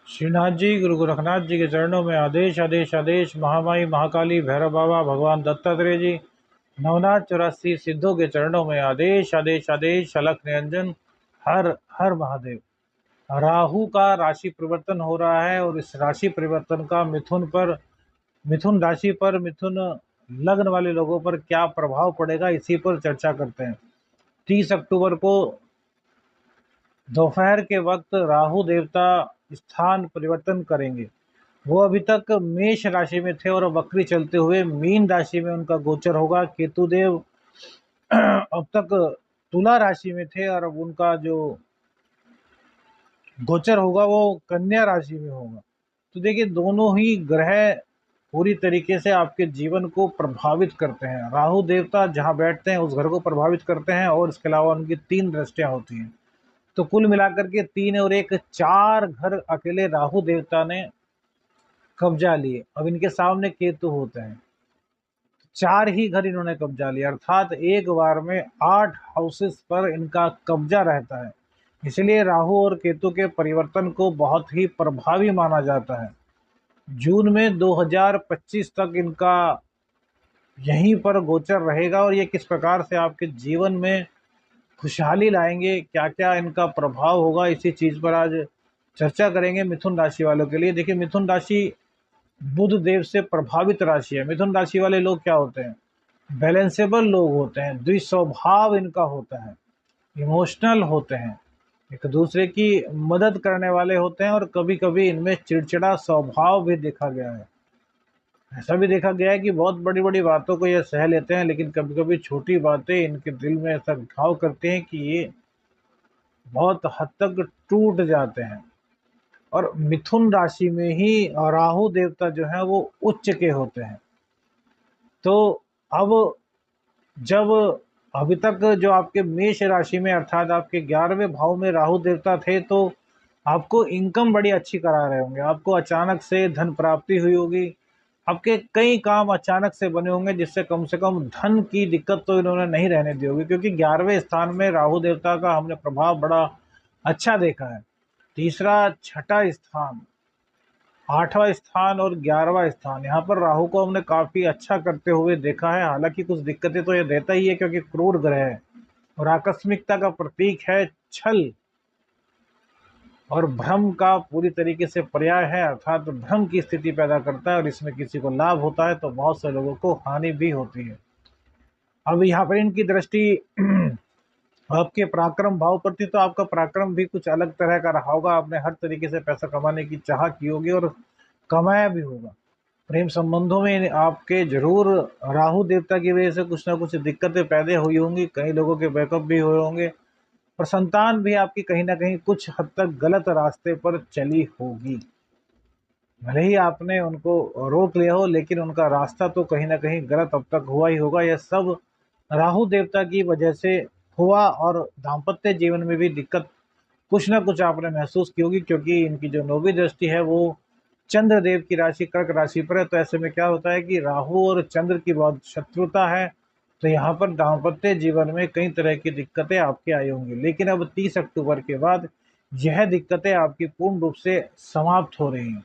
श्रीनाथ जी, गुरु गोरखनाथ जी के चरणों में आदेश आदेश आदेश। महामाई महाकाली भैरव बाबा भगवान दत्तात्रेय जी, नवनाथ 84 सिद्धों के चरणों में आदेश आदेश आदेश। अलख निरंजन, हर हर महादेव। राहु का राशि परिवर्तन हो रहा है और इस राशि परिवर्तन का मिथुन राशि पर, मिथुन लग्न वाले लोगों पर क्या प्रभाव पड़ेगा, इसी पर चर्चा करते हैं। 30 अक्टूबर को दोपहर के वक्त राहु देवता स्थान परिवर्तन करेंगे। वो अभी तक मेष राशि में थे और वक्री चलते हुए मीन राशि में उनका गोचर होगा। केतु देव अब तक तुला राशि में थे और अब उनका जो गोचर होगा वो कन्या राशि में होगा। तो देखिए, दोनों ही ग्रह पूरी तरीके से आपके जीवन को प्रभावित करते हैं। राहु देवता जहां बैठते हैं उस घर को प्रभावित करते हैं और इसके अलावा उनकी 3 दृष्टियां होती हैं। तो कुल मिलाकर के 3 और 1 4 घर अकेले राहु देवता ने कब्जा लिए। अब इनके सामने केतु होते हैं, 4 ही घर इन्होंने कब्जा लिया, अर्थात एक बार में 8 हाउसेस पर इनका कब्जा रहता है। इसलिए राहु और केतु के परिवर्तन को बहुत ही प्रभावी माना जाता है। जून में 2025 तक इनका यहीं पर गोचर रहेगा और ये किस प्रकार से आपके जीवन में खुशहाली लाएंगे, क्या क्या इनका प्रभाव होगा, इसी चीज पर आज चर्चा करेंगे। मिथुन राशि वालों के लिए देखिए, मिथुन राशि बुध देव से प्रभावित राशि है। मिथुन राशि वाले लोग क्या होते हैं? बैलेंसेबल लोग होते हैं, द्विस्वभाव इनका होता है, इमोशनल होते हैं, एक दूसरे की मदद करने वाले होते हैं और कभी कभी इनमें चिड़चिड़ा स्वभाव भी देखा गया है। ऐसा भी देखा गया है कि बहुत बड़ी बड़ी बातों को ये सह लेते हैं, लेकिन कभी कभी छोटी बातें इनके दिल में ऐसा घाव करते हैं कि ये बहुत हद तक टूट जाते हैं। और मिथुन राशि में ही राहु देवता जो है वो उच्च के होते हैं। तो अब जब अभी तक जो आपके मेष राशि में अर्थात आपके 11वें भाव में राहु देवता थे, तो आपको इनकम बड़ी अच्छी करा रहे होंगे, आपको अचानक से धन प्राप्ति हुई होगी, आपके कई काम अचानक से बने होंगे जिससे कम से कम धन की दिक्कत तो इन्होंने नहीं रहने दी होगी, क्योंकि 11वें स्थान में राहु देवता का हमने प्रभाव बड़ा अच्छा देखा है। तीसरा, छठा स्थान, 8वां स्थान और 11वां स्थान, यहाँ पर राहु को हमने काफी अच्छा करते हुए देखा है। हालांकि कुछ दिक्कतें तो ये देता ही है, क्योंकि क्रूर ग्रह है और आकस्मिकता का प्रतीक है, छल और भ्रम का पूरी तरीके से पर्याय है, अर्थात भ्रम की स्थिति पैदा करता है और इसमें किसी को लाभ होता है तो बहुत से लोगों को हानि भी होती है। अब यहाँ पर इनकी दृष्टि आपके पराक्रम भाव पर थी, तो आपका पराक्रम भी कुछ अलग तरह का रहा होगा। आपने हर तरीके से पैसा कमाने की चाह की होगी और कमाया भी होगा। प्रेम संबंधों में आपके जरूर राहु देवता की वजह से कुछ ना कुछ दिक्कतें पैदा हुई होंगी, कई लोगों के बैकअप भी हुए होंगे और संतान भी आपकी कहीं ना कहीं कुछ हद तक गलत रास्ते पर चली होगी। भले ही आपने उनको रोक लिया हो, लेकिन उनका रास्ता तो कहीं ना कहीं गलत अब तक हुआ ही होगा। यह सब राहु देवता की वजह से हुआ और दाम्पत्य जीवन में भी दिक्कत कुछ ना कुछ आपने महसूस की होगी, क्योंकि इनकी जो 9वीं दृष्टि है वो चंद्र देव की राशि कर्क राशि पर है। तो ऐसे में क्या होता है कि राहु और चंद्र की बहुत शत्रुता है, तो यहाँ पर दाम्पत्य जीवन में कई तरह की दिक्कतें आपके आई होंगी। लेकिन अब 30 अक्टूबर के बाद यह दिक्कतें आपकी पूर्ण रूप से समाप्त हो रही हैं।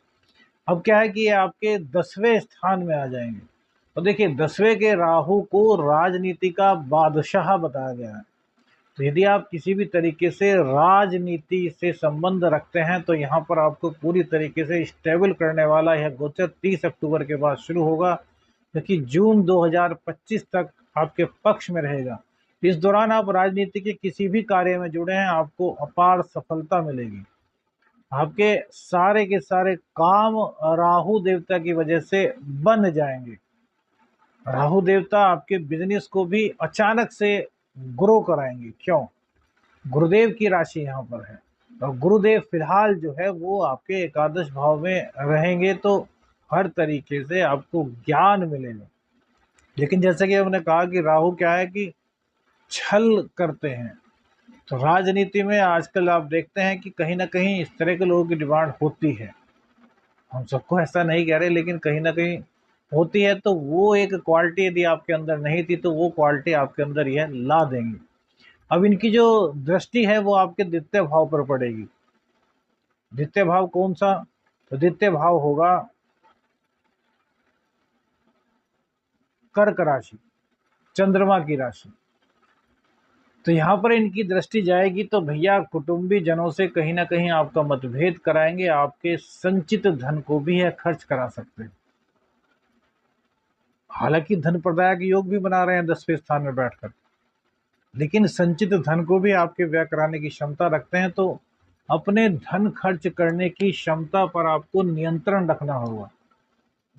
अब क्या है कि ये आपके 10वें स्थान में आ जाएंगे। तो देखिए, 10वें के राहु को राजनीति का बादशाह बताया गया है। तो यदि आप किसी भी तरीके से राजनीति से संबंध रखते हैं तो यहाँ पर आपको पूरी तरीके से स्टेबल करने वाला यह गोचर 30 अक्टूबर के बाद शुरू होगा, क्योंकि जून 2025 तक आपके पक्ष में रहेगा। इस दौरान आप राजनीति के किसी भी कार्य में जुड़े हैं, आपको अपार सफलता मिलेगी। आपके सारे के सारे काम राहु देवता की वजह से बन जाएंगे। राहु देवता आपके बिजनेस को भी अचानक से ग्रो कराएंगे। क्यों? गुरुदेव की राशि यहाँ पर है और गुरुदेव फिलहाल जो है वो आपके एकादश भाव में रहेंगे, तो हर तरीके से आपको ज्ञान मिलेगा। लेकिन जैसे कि हमने कहा कि राहु क्या है कि छल करते हैं, तो राजनीति में आजकल आप देखते हैं कि कहीं ना कहीं इस तरह के लोगों की डिमांड होती है। हम सबको ऐसा नहीं कह रहे, लेकिन कहीं ना कहीं होती है। तो वो एक क्वालिटी यदि आपके अंदर नहीं थी तो वो क्वालिटी आपके अंदर यह ला देंगे। अब इनकी जो दृष्टि है वो आपके द्वितीय भाव पर पड़ेगी। द्वितीय भाव कौन सा? तो द्वितीय भाव होगा कर्क राशि, चंद्रमा की राशि। तो यहाँ पर इनकी दृष्टि जाएगी तो भैया कुटुंबी जनों से कहीं ना कहीं आपका मतभेद कराएंगे, आपके संचित धन को भी है खर्च करा सकते हैं। हालांकि धन प्रदायक योग भी बना रहे हैं 10वें स्थान में बैठकर, लेकिन संचित धन को भी आपके व्यय कराने की क्षमता रखते हैं। तो अपने धन खर्च करने की क्षमता पर आपको नियंत्रण रखना होगा।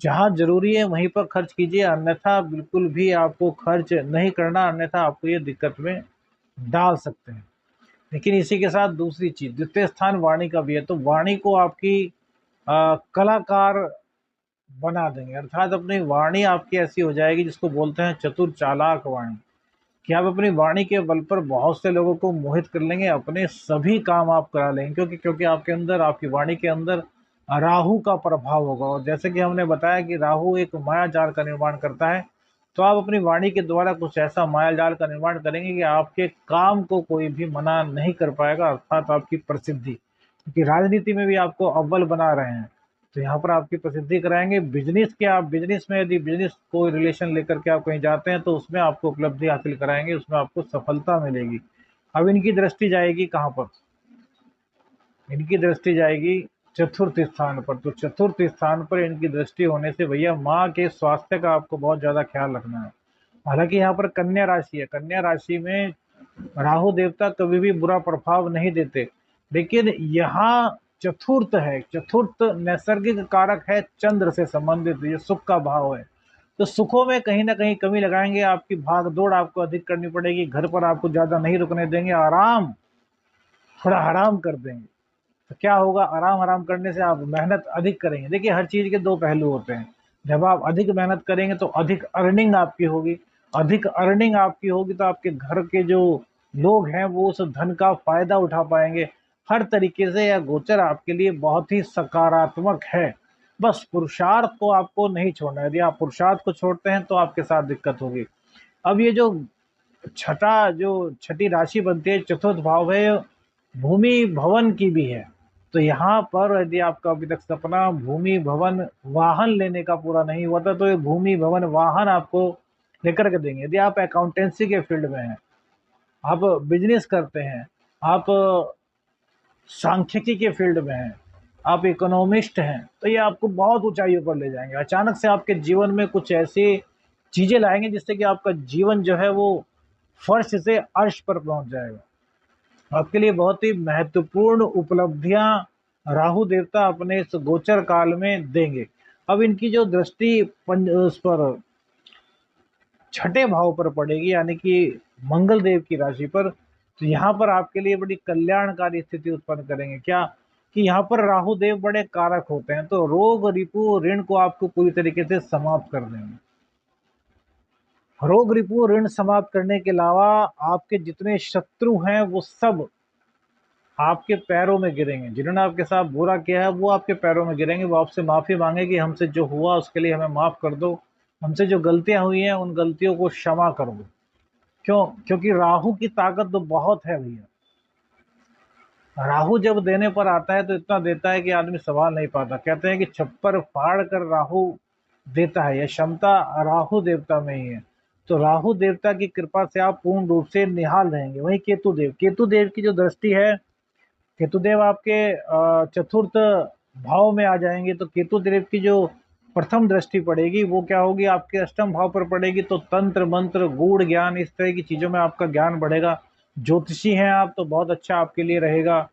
जहां जरूरी है वहीं पर खर्च कीजिए, अन्यथा बिल्कुल भी आपको खर्च नहीं करना, अन्यथा आपको ये दिक्कत में डाल सकते हैं। लेकिन इसी के साथ दूसरी चीज, द्वितीय स्थान वाणी का भी है, तो वाणी को आपकी कलाकार बना देंगे, अर्थात अपनी वाणी आपकी ऐसी हो जाएगी जिसको बोलते हैं चतुर चालाक वाणी, कि आप अपनी वाणी के बल पर बहुत से लोगों को मोहित कर लेंगे, अपने सभी काम आप करा लेंगे, क्योंकि क्योंकि आपके अंदर, आपकी वाणी के अंदर राहु का प्रभाव होगा। और जैसे कि हमने बताया कि राहु एक माया जाल का निर्माण करता है, तो आप अपनी वाणी के द्वारा कुछ ऐसा माया जाल का निर्माण करेंगे कि आपके काम को कोई भी मना नहीं कर पाएगा, अर्थात आपकी प्रसिद्धि, क्योंकि राजनीति में भी आपको अव्वल बना रहे हैं, तो यहाँ पर आपकी प्रसिद्धि कराएंगे। बिजनेस के, आप बिजनेस में यदि बिजनेस कोई रिलेशन लेकर के आप कहीं जाते हैं तो उसमें आपको उपलब्धि हासिल कराएंगे, उसमें आपको सफलता मिलेगी। अब इनकी दृष्टि जाएगी कहाँ पर? इनकी दृष्टि जाएगी चतुर्थ स्थान पर। तो चतुर्थ स्थान पर इनकी दृष्टि होने से भैया माँ के स्वास्थ्य का आपको बहुत ज्यादा ख्याल रखना है। हालांकि यहाँ पर कन्या राशि है, कन्या राशि में राहु देवता कभी भी बुरा प्रभाव नहीं देते, लेकिन यहाँ चतुर्थ है, चतुर्थ नैसर्गिक कारक है, चंद्र से संबंधित, ये सुख का भाव है। तो सुखों में कहीं ना कहीं कमी लगाएंगे, आपकी भाग दौड़ आपको अधिक करनी पड़ेगी, घर पर आपको ज्यादा नहीं रुकने देंगे, आराम थोड़ा आराम कर देंगे। तो क्या होगा, आराम आराम करने से आप मेहनत अधिक करेंगे। देखिए हर चीज के दो पहलू होते हैं, जब आप अधिक मेहनत करेंगे तो अधिक अर्निंग आपकी होगी, अधिक अर्निंग आपकी होगी तो आपके घर के जो लोग हैं वो उस धन का फायदा उठा पाएंगे। हर तरीके से यह गोचर आपके लिए बहुत ही सकारात्मक है। बस पुरुषार्थ को आपको नहीं छोड़ना है, यदि आप पुरुषार्थ को छोड़ते हैं तो आपके साथ दिक्कत होगी। अब ये जो छठी राशि बनती है, चतुर्थ भाव है, भूमि भवन की भी है। तो यहाँ पर यदि आपका अभी तक सपना भूमि भवन वाहन लेने का पूरा नहीं हुआ था, तो ये भूमि भवन वाहन आपको लेकर के देंगे। यदि आप अकाउंटेंसी के फील्ड में हैं, आप बिजनेस करते हैं, आप सांख्यिकी के फील्ड में हैं, आप इकोनॉमिस्ट हैं, तो ये आपको बहुत ऊंचाइयों पर ले जाएंगे। अचानक से आपके जीवन में कुछ ऐसी चीजें लाएंगे जिससे कि आपका जीवन जो है वो फर्श से अर्श पर पहुंच जाएगा। आपके लिए बहुत ही महत्वपूर्ण उपलब्धियां राहु देवता अपने इस गोचर काल में देंगे। अब इनकी जो दृष्टि उस पर छठे भाव पर पड़ेगी, यानी कि मंगल देव की राशि पर, तो यहाँ पर आपके लिए बड़ी कल्याणकारी स्थिति उत्पन्न करेंगे। क्या कि यहाँ पर राहु देव बड़े कारक होते हैं, तो रोग रिपु ऋण को आपको पूरी तरीके से समाप्त कर देंगे। रोग रिपु ऋण समाप्त करने के अलावा आपके जितने शत्रु हैं वो सब आपके पैरों में गिरेंगे। जिन्होंने आपके साथ बुरा किया है वो आपके पैरों में गिरेंगे, वो आपसे माफी मांगेगी, हमसे जो हुआ उसके लिए हमें माफ कर दो, हमसे जो गलतियां हुई हैं उन गलतियों को क्षमा कर दो। क्यों? क्योंकि राहु की ताकत तो बहुत है भैया। राहु जब देने पर आता है तो इतना देता है कि आदमी संभाल नहीं पाता। कहते हैं कि छप्पर फाड़ कर राहु देता है, यह क्षमता राहु देवता में ही है। तो राहु देवता की कृपा से आप पूर्ण रूप से निहाल रहेंगे। वहीं केतु देव की जो दृष्टि है, केतुदेव आपके चतुर्थ भाव में आ जाएंगे, तो केतुदेव की जो प्रथम दृष्टि पड़ेगी वो क्या होगी, आपके अष्टम भाव पर पड़ेगी। तो तंत्र मंत्र गूढ़ ज्ञान इस तरह की चीजों में आपका ज्ञान बढ़ेगा। ज्योतिषी हैं आप तो बहुत अच्छा आपके लिए रहेगा।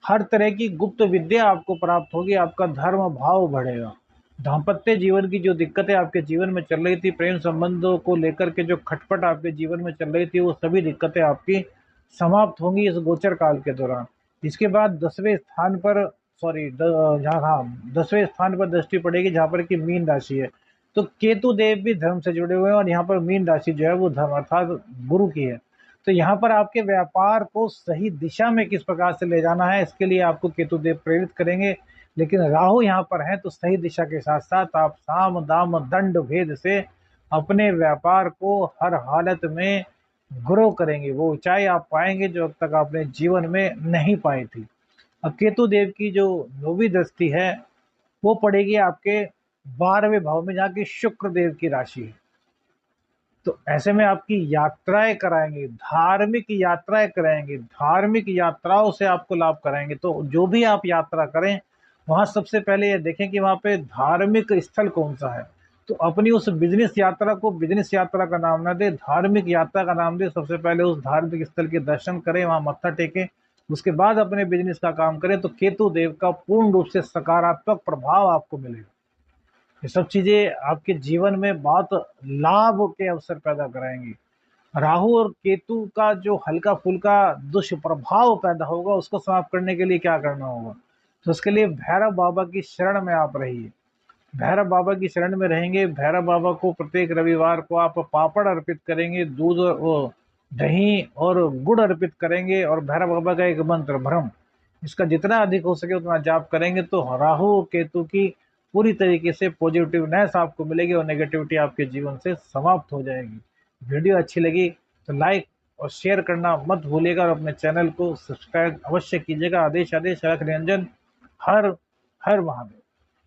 हर तरह की गुप्त विद्या आपको प्राप्त होगी, आपका धर्म भाव बढ़ेगा। दाम्पत्य जीवन की जो दिक्कतें आपके जीवन में चल रही थी, प्रेम संबंधों को लेकर के जो खटपट आपके जीवन में चल रही थी, वो सभी दिक्कतें आपकी समाप्त होंगी इस गोचर काल के दौरान। इसके बाद 10वें स्थान पर, सॉरी जहाँ, हाँ 10वें स्थान पर दृष्टि पड़ेगी जहाँ पर कि मीन राशि है। तो केतु देव भी धर्म से जुड़े हुए हैं और यहाँ पर मीन राशि जो है वो धर्म अर्थात गुरु की है। तो यहाँ पर आपके व्यापार को सही दिशा में किस प्रकार से ले जाना है, इसके लिए आपको केतु देव प्रेरित करेंगे। लेकिन राहु यहाँ पर है तो सही दिशा के साथ साथ आप साम दाम दंड भेद से अपने व्यापार को हर हालत में ग्रो करेंगे, वो ऊंचाई आप पाएंगे जो अब तक आपने जीवन में नहीं पाई थी। अब केतु देव की जो नौवीं दृष्टि है वो पड़ेगी आपके 12वें भाव में, जहाँ की शुक्र देव की राशि है। तो ऐसे में आपकी यात्राएं कराएंगे, धार्मिक यात्राएं कराएंगे, धार्मिक यात्राओं से आपको लाभ कराएंगे। तो जो भी आप यात्रा करें वहां सबसे पहले ये देखें कि वहां पे धार्मिक स्थल कौन सा है। तो अपनी उस बिजनेस यात्रा को बिजनेस यात्रा का नाम ना दे, धार्मिक यात्रा का नाम दे। सबसे पहले उस धार्मिक स्थल के दर्शन करें, वहां मत्था टेकें, उसके बाद अपने बिजनेस का काम करें। तो केतु देव का पूर्ण रूप से सकारात्मक प्रभाव आपको मिलेगा। ये सब चीजें आपके जीवन में बहुत लाभ के अवसर पैदा कराएंगी। राहु और केतु का जो हल्का फुल्का दुष्प्रभाव पैदा होगा उसको समाप्त करने के लिए क्या करना होगा, तो उसके लिए भैरव बाबा की शरण में आप रहिए। भैरव बाबा की शरण में रहेंगे, भैरव बाबा को प्रत्येक रविवार को आप पापड़ अर्पित करेंगे, दूध दही और गुड़ अर्पित करेंगे, और भैरव बाबा का एक मंत्र भ्रम, इसका जितना अधिक हो सके उतना जाप करेंगे। तो राहु और केतु की पूरी तरीके से पॉजिटिवनेस आपको मिलेगी और नेगेटिविटी आपके जीवन से समाप्त हो जाएगी। वीडियो अच्छी लगी तो लाइक और शेयर करना मत भूलिएगा, और अपने चैनल को सब्सक्राइब अवश्य कीजिएगा। आदेश आदेश रख निरंजन, हर हर महादेव।